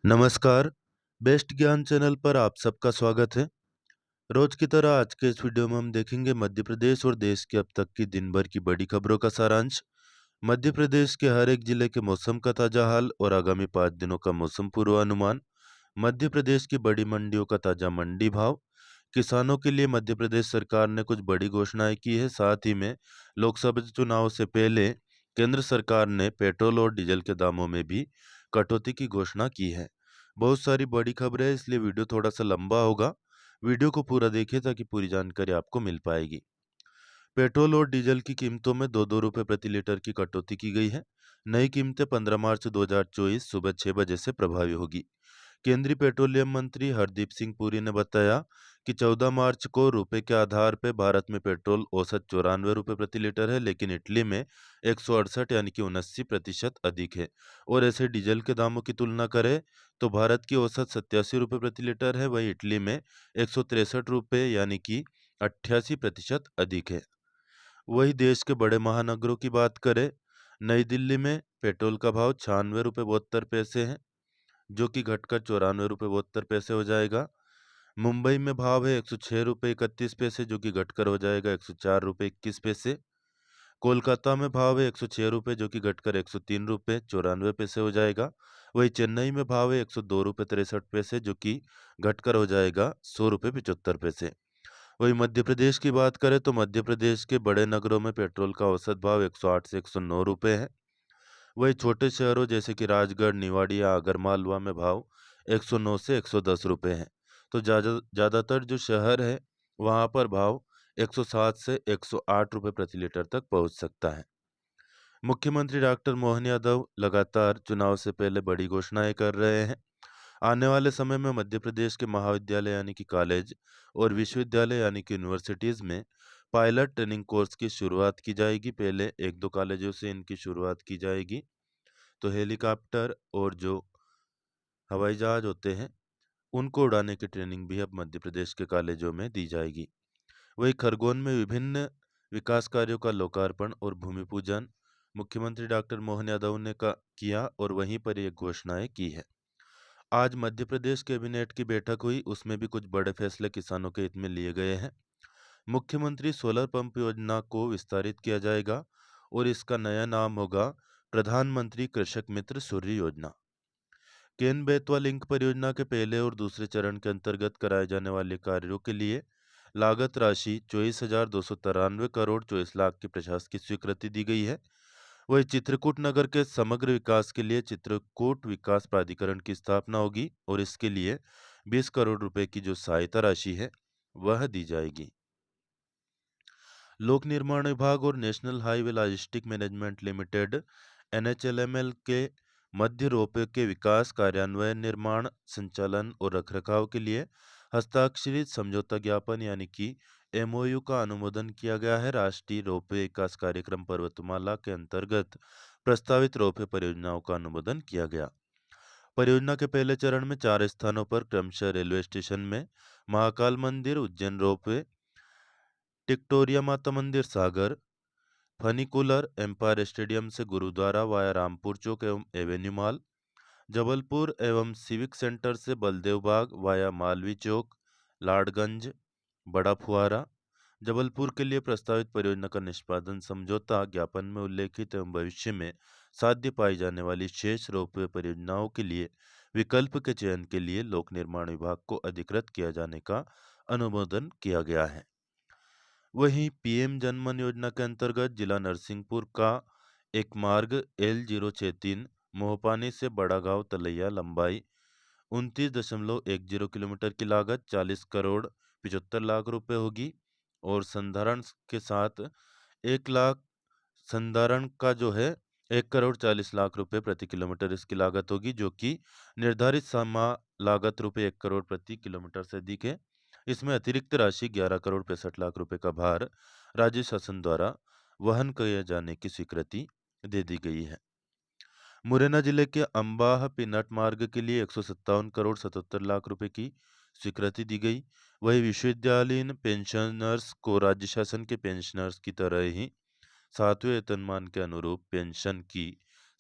नमस्कार, बेस्ट ज्ञान चैनल पर आप सबका स्वागत है। रोज की तरह आज के इस वीडियो में हम देखेंगे मध्य प्रदेश और देश की अब तक की दिन भर की बड़ी खबरों का सारांश। मध्य प्रदेश के हर एक जिले के मौसम का ताजा हाल और आगामी 5 दिनों का मौसम पूर्वानुमान। मध्य प्रदेश की बड़ी मंडियों का ताजा मंडी भाव। किसानों के लिए मध्य प्रदेश सरकार ने कुछ बड़ी घोषणाएं की है। साथ ही में लोकसभा चुनाव से पहले केंद्र सरकार ने पेट्रोल और डीजल के दामों में भी कटौती की घोषणा की है। बहुत सारी बड़ी खबरें हैं, इसलिए वीडियो थोड़ा सा लंबा होगा। वीडियो को पूरा देखिए ताकि पूरी जानकारी आपको मिल पाएगी। पेट्रोल और डीजल की कीमतों में 2-2 रुपये प्रति लीटर की कटौती की गई है। नई कीमतें 15 मार्च 2024 सुबह 6 बजे से प्रभावी होगी। केंद्रीय पेट्रोलियम मंत्री हरदीप सिंह पुरी ने बताया कि 14 मार्च को रुपए के आधार पर भारत में पेट्रोल औसत 94 रुपये प्रति लीटर है, लेकिन इटली में 168 यानी कि 79% अधिक है। और ऐसे डीजल के दामों की तुलना करें तो भारत की औसत 87 रुपये प्रति लीटर है, वहीं इटली में 163 रुपये यानी कि 88% अधिक है। वही देश के बड़े महानगरों की बात करें, नई दिल्ली में पेट्रोल का भाव 96 रुपये 72 पैसे है, जो कि घटकर 94 रुपये 72 पैसे हो जाएगा। मुंबई में भाव है 106 रुपये 31 पैसे, जो कि घटकर हो जाएगा 104 रुपये 21 पैसे। कोलकाता में भाव है 106 रुपये, जो कि घटकर 103 रुपये 94 पैसे हो जाएगा। वही चेन्नई में भाव है 102 रुपये 63 पैसे, जो कि घटकर हो जाएगा 100 रुपये 75 पैसे। वही मध्य प्रदेश की बात करें तो मध्य प्रदेश के बड़े नगरों में पेट्रोल का औसत भाव 108 से 109 रुपये है। वही छोटे शहरों जैसे कि राजगढ़, निवाड़ी या आगरमालवा में भाव 109 से 110 रुपये हैं। तो ज़्यादातर जो शहर है वहाँ पर भाव 107 से 108 रुपये प्रति लीटर तक पहुँच सकता है। मुख्यमंत्री डॉक्टर मोहन यादव लगातार चुनाव से पहले बड़ी घोषणाएं कर रहे हैं। आने वाले समय में मध्य प्रदेश के महाविद्यालय यानी कि कॉलेज और विश्वविद्यालय यानी कि यूनिवर्सिटीज़ में पायलट ट्रेनिंग कोर्स की शुरुआत की जाएगी। पहले 1-2 कॉलेजों से इनकी शुरुआत की जाएगी। तो हेलीकॉप्टर और जो हवाई जहाज होते हैं, उनको उड़ाने की ट्रेनिंग भी अब मध्य प्रदेश के कॉलेजों में दी जाएगी। वहीं खरगोन में विभिन्न विकास कार्यों का लोकार्पण और भूमि पूजन मुख्यमंत्री डॉक्टर मोहन यादव ने किया और वहीं पर ये घोषणाएं की है। आज मध्य प्रदेश कैबिनेट की बैठक हुई, उसमें भी कुछ बड़े फैसले किसानों के हित में लिए गए हैं। मुख्यमंत्री सोलर पंप योजना को विस्तारित किया जाएगा और इसका नया नाम होगा प्रधानमंत्री कृषक मित्र सूर्य योजना। केन बेतवा लिंक परियोजना के पहले और दूसरे चरण के अंतर्गत कराए जाने वाले कार्यों के लिए लागत राशि 24,293 करोड़ 24 लाख की प्रशासकीय स्वीकृति दी गई है। वही चित्रकूट नगर के समग्र विकास के लिए चित्रकूट विकास प्राधिकरण की स्थापना होगी और इसके लिए 20 करोड़ रुपए की जो सहायता राशि है वह दी जाएगी। लोक निर्माण विभाग और national highway logistic management limited NHLML के मध्य रोपवे के विकास, कार्यान्वयन, निर्माण, संचालन और रखरखाव के लिए हस्ताक्षरित समझौता ज्ञापन यानी कि एमओयू का अनुमोदन किया गया है। राष्ट्रीय रोपवे विकास कार्यक्रम पर्वतमाला के अंतर्गत प्रस्तावित रोपवे परियोजनाओं का अनुमोदन किया गया। परियोजना के पहले चरण में 4 स्थानों पर क्रमशः रेलवे स्टेशन में महाकाल मंदिर, उज्जैन रोपवे, टिक्टोरिया माता मंदिर सागर, फनीकुलर, एम्पायर स्टेडियम से गुरुद्वारा वाया रामपुर चौक एवं एवेन्यू मॉल, जबलपुर एवं सिविक सेंटर से बलदेव बाग वाया मालवी चौक, लाडगंज, बड़ा फुहारा। जबलपुर के लिए प्रस्तावित परियोजना का निष्पादन समझौता ज्ञापन में उल्लेखित एवं भविष्य में साध्य पाई जाने वाली शेष रोपवे परियोजनाओं के लिए विकल्प के चयन के लिए लोक निर्माण विभाग को अधिकृत किया जाने का अनुमोदन किया गया है। वहीं पीएम जनमन योजना के अंतर्गत जिला नरसिंहपुर का एक मार्ग L063 मोहपानी से बड़ा गांव तलैया लंबाई 29.10 किलोमीटर की लागत 40 करोड़ 75 लाख रुपए होगी और संधारण के साथ 1 लाख संधारण का जो है 1 करोड़ 40 लाख रुपए प्रति किलोमीटर इसकी लागत होगी, जो कि निर्धारित सीमा लागत रुपए 1 करोड़ प्रति किलोमीटर से अधिक है। इसमें अतिरिक्त राशि 11 करोड़ 65 लाख रुपए का भार राज्य शासन द्वारा वहन किए जाने की स्वीकृति दे दी गई है। मुरैना जिले के अंबाह पिनट मार्ग के लिए 157 करोड़ 77 लाख रुपए की स्वीकृति दी गई। वही विश्वविद्यालयीन पेंशनर्स को राज्य शासन के पेंशनर्स की तरह ही 7वें वेतनमान के अनुरूप पेंशन की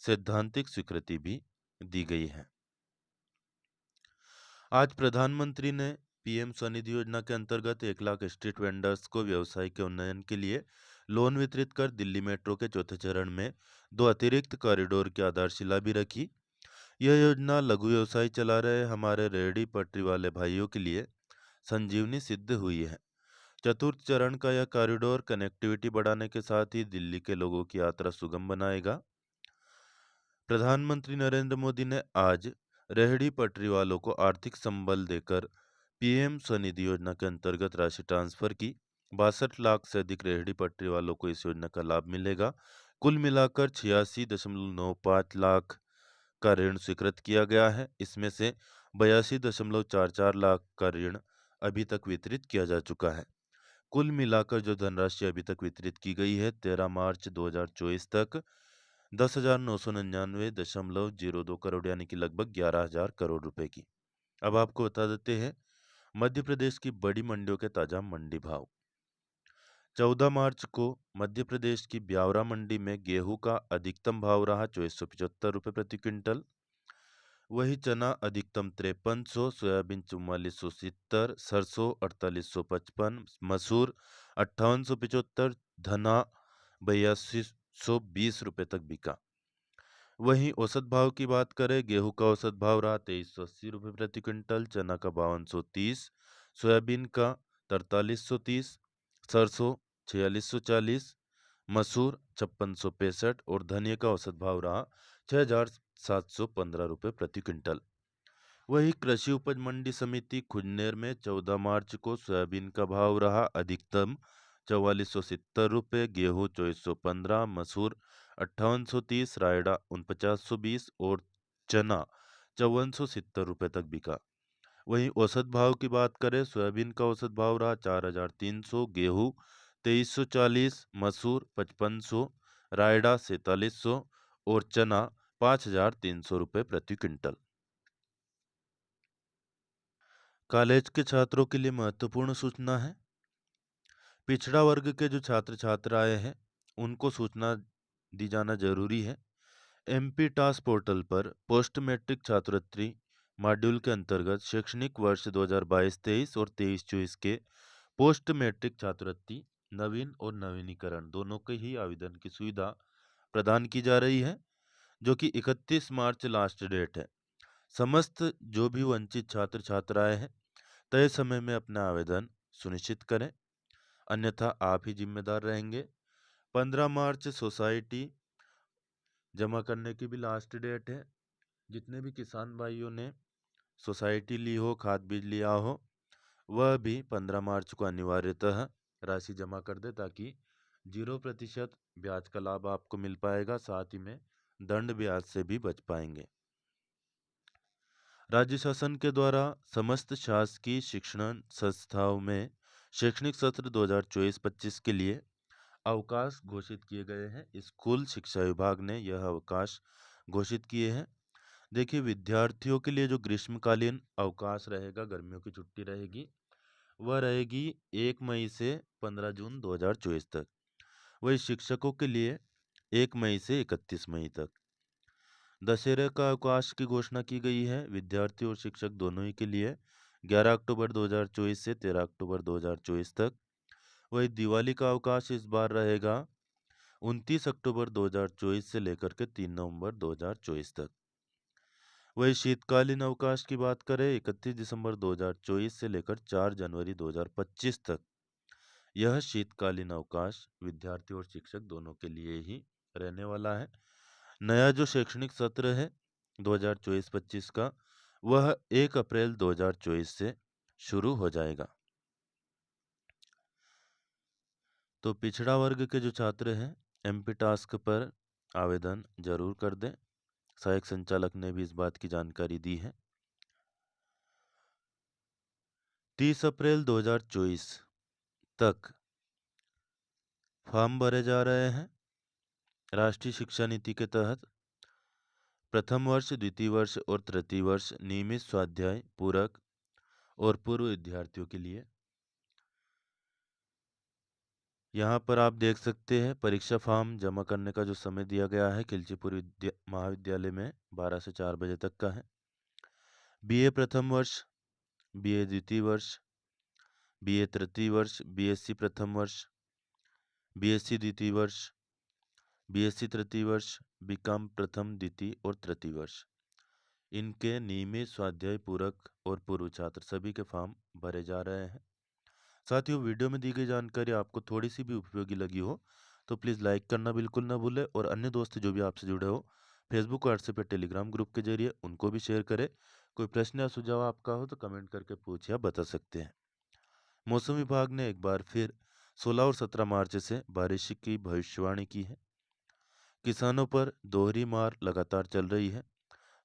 सैद्धांतिक स्वीकृति भी दी गई है। आज प्रधानमंत्री ने पीएम स्वनिधि योजना के अंतर्गत 1 लाख स्ट्रीट वेंडर्स को व्यवसाय के उन्नयन के लिए लोन वितरित कर दिल्ली मेट्रो के चौथे चरण में 2 अतिरिक्त कॉरिडोर की आधारशिला भी रखी। यह योजना लघु व्यवसाय चला रहे हमारे रेहड़ी पटरी वाले भाइयों के लिए संजीवनी सिद्ध हुई है। चतुर्थ चरण का यह कॉरिडोर कनेक्टिविटी बढ़ाने के साथ ही दिल्ली के लोगों की यात्रा सुगम बनाएगा। प्रधानमंत्री नरेंद्र मोदी ने आज रेहड़ी पटरी वालों को आर्थिक संबल देकर पीएम स्वनिधि योजना के अंतर्गत राशि ट्रांसफर की। 62 लाख से अधिक रेहड़ी पटरी वालों को इस योजना का लाभ मिलेगा। कुल मिलाकर 86.95 लाख का ऋण स्वीकृत किया गया है। इसमें से 82.44 लाख का ऋण अभी तक वितरित किया जा चुका है। कुल मिलाकर जो धनराशि अभी तक वितरित की गई है 13 मार्च 2024 तक 10,999.02 करोड़ यानी कि लगभग 11,000 करोड़ रुपए की। अब आपको बता देते हैं मध्य प्रदेश की बड़ी मंडियों के ताजा मंडी भाव। 14 मार्च को मध्य प्रदेश की ब्यावरा मंडी में गेहूं का अधिकतम भाव रहा 2475 रुपये प्रति क्विंटल। वही चना अधिकतम 5300, सोयाबीन 4470, सरसों 4855, मसूर 5875, धना 8220 रुपये तक बिका। वहीं औसत भाव की बात करें, गेहूं का औसत भाव रहा 2380 रुपये प्रति क्विंटल, चना का 5230, सोयाबीन का 4330, सरसों 4640, मसूर 5665 और धनिया का औसत भाव रहा 6715 रुपये प्रति क्विंटल। वही कृषि उपज मंडी समिति खुजनेर में 14 मार्च को सोयाबीन का भाव रहा अधिकतम 4470 रुपये, गेहूं 2415, मसूर 5830, रायडा 4920 और चना 5470 रुपये तक बिका। वहीं औसत भाव की बात करें, सोयाबीन का औसत भाव रहा 4300, गेहूं 2340, मसूर 5500, रायडा 4700 और चना 5300 रुपये प्रति क्विंटल। कॉलेज के छात्रों के लिए महत्वपूर्ण सूचना है। पिछड़ा वर्ग के जो छात्र छात्राएं हैं उनको सूचना दी जाना जरूरी है। एमपी टास्क पोर्टल पर पोस्ट मैट्रिक छात्रवृत्ति मॉड्यूल के अंतर्गत शैक्षणिक वर्ष 2022-23 और 23-24 के पोस्ट मैट्रिक छात्रवृत्ति नवीन और नवीनीकरण दोनों के ही आवेदन की सुविधा प्रदान की जा रही है, जो कि 31 मार्च लास्ट डेट है। समस्त जो भी वंचित छात्र छात्राएं हैं तय समय में अपना आवेदन सुनिश्चित करें, अन्यथा आप ही जिम्मेदार रहेंगे। 15 मार्च सोसाइटी जमा करने की भी लास्ट डेट है। जितने भी किसान भाइयों ने सोसाइटी ली हो, खाद बीज लिया हो, वह भी 15 मार्च को अनिवार्यतः राशि जमा कर दे ताकि 0% ब्याज का लाभ आपको मिल पाएगा, साथ ही में दंड ब्याज से भी बच पाएंगे। राज्य शासन के द्वारा समस्त शासकीय शिक्षण संस्थाओं में शैक्षणिक सत्र 2024-25 के लिए अवकाश घोषित किए गए हैं। स्कूल शिक्षा विभाग ने यह अवकाश घोषित किए हैं। देखिए, विद्यार्थियों के लिए जो ग्रीष्मकालीन अवकाश रहेगा, गर्मियों की छुट्टी रहेगी, वह रहेगी 1 मई से 15 जून 2024 तक। वही शिक्षकों के लिए 1 मई से 31 मई तक। दशहरे का अवकाश की घोषणा की गई है विद्यार्थी और शिक्षक दोनों ही के लिए 11 अक्टूबर 2024 से 13 अक्टूबर 2024 तक। वही दिवाली का अवकाश इस बार रहेगा 29 अक्टूबर 2024 से लेकर के 3 नवंबर 2024 तक। वही शीतकालीन अवकाश की बात करें 31 दिसंबर 2024 से लेकर 4 जनवरी 2025 तक। यह शीतकालीन अवकाश विद्यार्थी और शिक्षक दोनों के लिए ही रहने वाला है। नया जो शैक्षणिक सत्र है 2024-25 का, वह 1 अप्रैल 2024 से शुरू हो जाएगा। तो पिछड़ा वर्ग के जो छात्र हैं एमपी टास्क पर आवेदन जरूर कर दें। सहायक संचालक ने भी इस बात की जानकारी दी है। 30 अप्रैल 2024 तक फॉर्म भरे जा रहे हैं। राष्ट्रीय शिक्षा नीति के तहत प्रथम वर्ष, द्वितीय वर्ष और तृतीय वर्ष नियमित स्वाध्याय, पूरक और पूर्व विद्यार्थियों के लिए। यहाँ पर आप देख सकते हैं परीक्षा फॉर्म जमा करने का जो समय दिया गया है खिलचीपुर महाविद्यालय में 12 से 4 बजे तक का है। बीए प्रथम वर्ष BA द्वितीय वर्ष, BA तृतीय वर्ष, BSc प्रथम वर्ष, BSc द्वितीय वर्ष, BSc तृतीय वर्ष, बीकॉम प्रथम, द्वितीय और तृतीय वर्ष। इनके नियमित स्वाध्याय पूरक और पूर्व छात्र सभी के फॉर्म भरे जा रहे हैं। साथियों, वीडियो में दी गई जानकारी आपको थोड़ी सी भी उपयोगी लगी हो तो प्लीज़ लाइक करना बिल्कुल ना भूलें और अन्य दोस्त जो भी आपसे जुड़े हो फेसबुक, व्हाट्सएप या टेलीग्राम ग्रुप के जरिए उनको भी शेयर करें। कोई प्रश्न या सुझाव आपका हो तो कमेंट करके पूछ या बता सकते हैं। मौसम विभाग ने एक बार फिर 16 और 17 मार्च से बारिश की भविष्यवाणी की है। किसानों पर दोहरी मार लगातार चल रही है।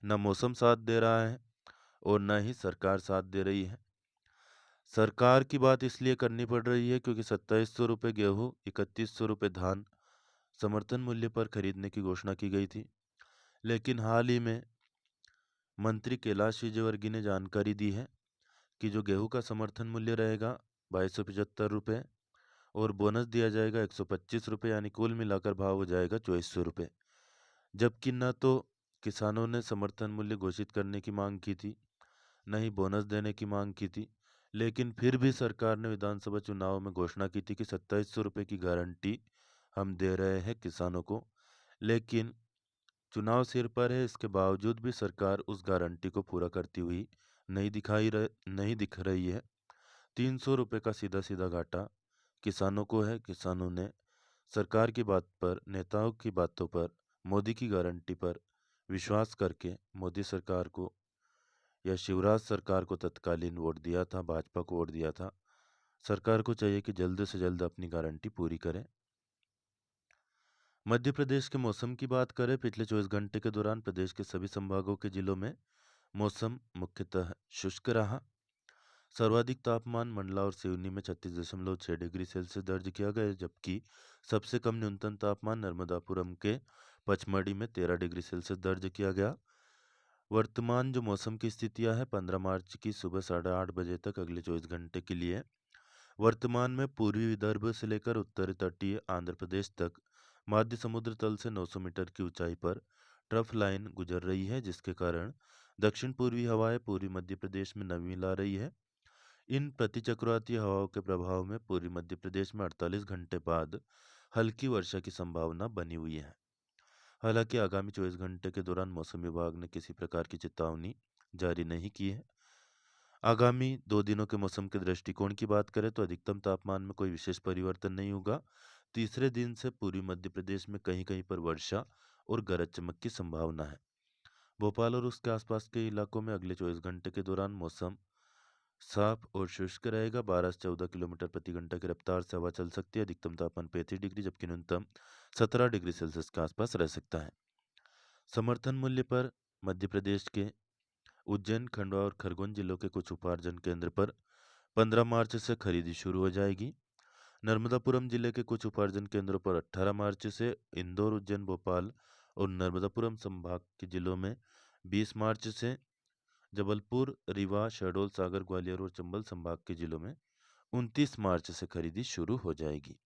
न मौसम साथ दे रहा है और न ही सरकार साथ दे रही है। सरकार की बात इसलिए करनी पड़ रही है क्योंकि 2700 रुपये गेहूँ, 3100 रुपये धान समर्थन मूल्य पर खरीदने की घोषणा की गई थी। लेकिन हाल ही में मंत्री कैलाश विजयवर्गीय ने जानकारी दी है कि जो गेहूं का समर्थन मूल्य रहेगा 2275 रुपये और बोनस दिया जाएगा 125 रुपये, यानी कुल मिलाकर भाव हो जाएगा 2400 रुपये। जबकि न तो किसानों ने समर्थन मूल्य घोषित करने की मांग की थी, न ही बोनस देने की मांग की थी, लेकिन फिर भी सरकार ने विधानसभा चुनाव में घोषणा की थी कि 2700 रुपये की गारंटी हम दे रहे हैं किसानों को। लेकिन चुनाव सिर पर है, इसके बावजूद भी सरकार उस गारंटी को पूरा करती हुई नहीं दिख रही है। 300 रुपये का सीधा सीधा घाटा किसानों को है। किसानों ने सरकार की बात पर, नेताओं की बातों पर, मोदी की गारंटी पर विश्वास करके मोदी सरकार को या शिवराज सरकार को तत्कालीन वोट दिया था, भाजपा को वोट दिया था। सरकार को चाहिए कि जल्द से जल्द अपनी गारंटी पूरी करें। मध्य प्रदेश के मौसम की बात करें, पिछले 24 घंटे के दौरान प्रदेश के सभी संभागों के जिलों में मौसम मुख्यतः शुष्क रहा। सर्वाधिक तापमान मंडला और सिवनी में 36.6 डिग्री सेल्सियस दर्ज किया गया, जबकि सबसे कम न्यूनतम तापमान नर्मदापुरम के पचमढ़ी में 13 डिग्री सेल्सियस दर्ज किया गया। वर्तमान जो मौसम की स्थितियां हैं 15 मार्च की सुबह 8:30 बजे तक अगले 24 घंटे के लिए। वर्तमान में पूर्वी विदर्भ से लेकर उत्तरी तटीय आंध्र प्रदेश तक मध्य समुद्र तल से 900 मीटर की ऊंचाई पर ट्रफ लाइन गुजर रही है, जिसके कारण दक्षिण पूर्वी हवाएं पूर्वी मध्य प्रदेश में नमी ला रही है। इन प्रतिचक्रवाती हवाओं के प्रभाव में पूर्वी मध्य प्रदेश में 48 घंटे बाद हल्की वर्षा की संभावना बनी हुई है। हालांकि आगामी 24 घंटे के दौरान मौसम विभाग ने किसी प्रकार की चेतावनी जारी नहीं की है। आगामी 2 दिनों के मौसम के दृष्टिकोण की बात करें तो अधिकतम तापमान में कोई विशेष परिवर्तन नहीं होगा। तीसरे दिन से पूर्वी मध्य प्रदेश में कहीं कहीं पर वर्षा और गरज चमक की संभावना है। भोपाल और उसके आसपास के इलाकों में अगले 24 घंटे के दौरान मौसम साफ और शुष्क रहेगा। 12 से 14 किलोमीटर प्रति घंटा की रफ्तार से हवा चल सकती है। अधिकतम तापमान 35 डिग्री जबकि न्यूनतम 17 डिग्री सेल्सियस के आसपास रह सकता है। समर्थन मूल्य पर मध्य प्रदेश के उज्जैन, खंडवा और खरगोन जिलों के कुछ उपार्जन केंद्र पर 15 मार्च से खरीदी शुरू हो जाएगी। नर्मदापुरम जिले के कुछ उपार्जन केंद्रों पर 18 मार्च से, इंदौर, उज्जैन, भोपाल और नर्मदापुरम संभाग के जिलों में 20 मार्च से, जबलपुर, रीवा, शहडोल, सागर, ग्वालियर और चंबल संभाग के जिलों में 29 मार्च से खरीदी शुरू हो जाएगी।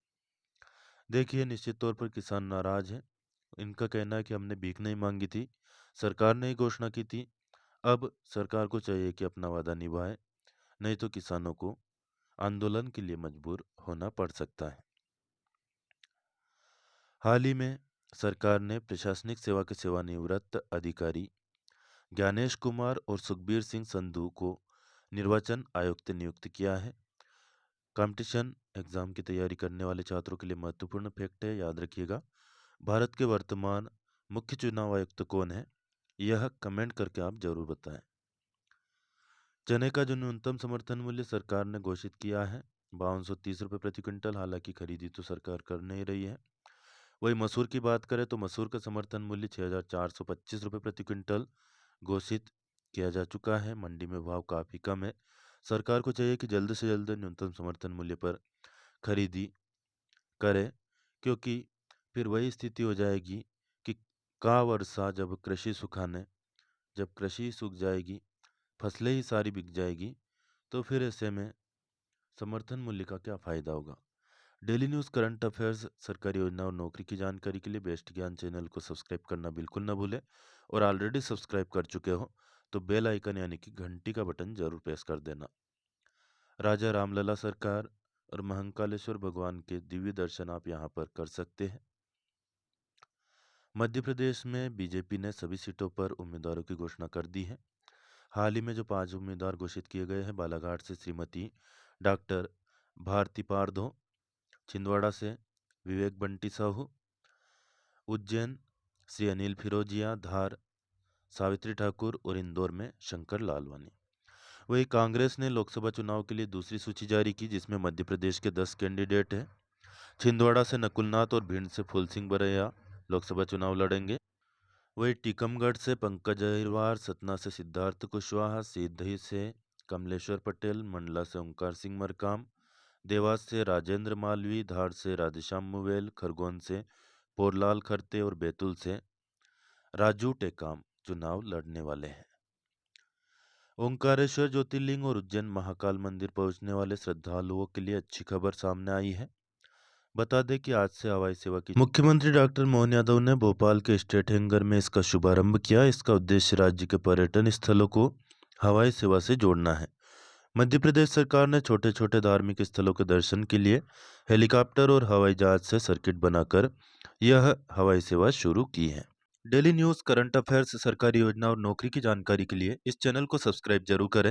देखिए, निश्चित तौर पर किसान नाराज हैं। इनका कहना है कि हमने भीख नहीं मांगी थी, सरकार ने ही घोषणा की थी। अब सरकार को चाहिए कि अपना वादा निभाए, नहीं तो किसानों को आंदोलन के लिए मजबूर होना पड़ सकता है। हाल ही में सरकार ने प्रशासनिक सेवा के सेवानिवृत्त अधिकारी ज्ञानेश कुमार और सुखबीर सिंह संधू को निर्वाचन आयुक्त नियुक्त किया है। कंपटीशन एग्जाम की तैयारी करने वाले छात्रों के लिए महत्वपूर्ण फैक्ट है, याद रखिएगा। भारत के वर्तमान मुख्य चुनाव आयुक्त कौन है, यह कमेंट करके आप जरूर बताएं। चने का जो न्यूनतम समर्थन मूल्य सरकार ने घोषित किया है 5230 रुपये प्रति क्विंटल, हालांकि खरीदी तो सरकार कर नहीं रही है। वही मसूर की बात करें तो मसूर का समर्थन मूल्य 6425 रुपये प्रति क्विंटल घोषित किया जा चुका है। मंडी में भाव काफ़ी कम है। सरकार को चाहिए कि जल्द से जल्द न्यूनतम समर्थन मूल्य पर खरीदी करे, क्योंकि फिर वही स्थिति हो जाएगी कि का वर्षा जब कृषि सूख जाएगी, फसलें ही सारी बिक जाएगी, तो फिर ऐसे में समर्थन मूल्य का क्या फ़ायदा होगा। डेली न्यूज़, करंट अफेयर्स, सरकारी योजना और नौकरी की जानकारी के लिए बेस्ट ज्ञान चैनल को सब्सक्राइब करना बिल्कुल ना भूलें। और ऑलरेडी सब्सक्राइब कर चुके हो तो बेल आइकन यानी कि घंटी का बटन जरूर प्रेस कर देना। राजा रामलला सरकार और महाकालेश्वर भगवान के दिव्य दर्शन आप यहाँ पर कर सकते हैं। मध्य प्रदेश में बीजेपी ने सभी सीटों पर उम्मीदवारों की घोषणा कर दी है। हाल ही में जो 5 उम्मीदवार घोषित किए गए हैं, बालाघाट से श्रीमती डॉक्टर भारती पारधो, छिंदवाड़ा से विवेक बंटी साहू, उज्जैन श्री अनिल फिरोजिया, धार सावित्री ठाकुर और इंदौर में शंकर लालवानी। वही कांग्रेस ने लोकसभा चुनाव के लिए दूसरी सूची जारी की, जिसमें मध्य प्रदेश के 10 कैंडिडेट हैं। छिंदवाड़ा से नकुलनाथ और भिंड से फूल सिंह बरैया लोकसभा चुनाव लड़ेंगे। वही टीकमगढ़ से पंकज अहिरवार, सतना से सिद्धार्थ कुशवाहा, सीधी से कमलेश्वर पटेल, मंडला से ओंकार सिंह मरकाम, देवास से राजेंद्र मालवी, धार से राधेश्याम मुवेल, खरगोन से पोरलाल खरते और बैतूल से राजू टेकाम चुनाव लड़ने वाले हैं। ओंकारेश्वर ज्योतिर्लिंग और उज्जैन महाकाल मंदिर पहुंचने वाले श्रद्धालुओं के लिए अच्छी खबर सामने आई है। बता दें कि आज से हवाई सेवा की मुख्यमंत्री डॉक्टर मोहन यादव ने भोपाल के स्टेट हैंगर में इसका शुभारंभ किया। इसका उद्देश्य राज्य के पर्यटन स्थलों को हवाई सेवा से जोड़ना है। मध्य प्रदेश सरकार ने छोटे छोटे धार्मिक स्थलों के दर्शन के लिए हेलीकॉप्टर और हवाई जहाज से सर्किट बनाकर यह हवाई सेवा शुरू की है। डेली न्यूज़, करंट अफेयर्स, सरकारी योजना और नौकरी की जानकारी के लिए इस चैनल को सब्सक्राइब जरूर करें।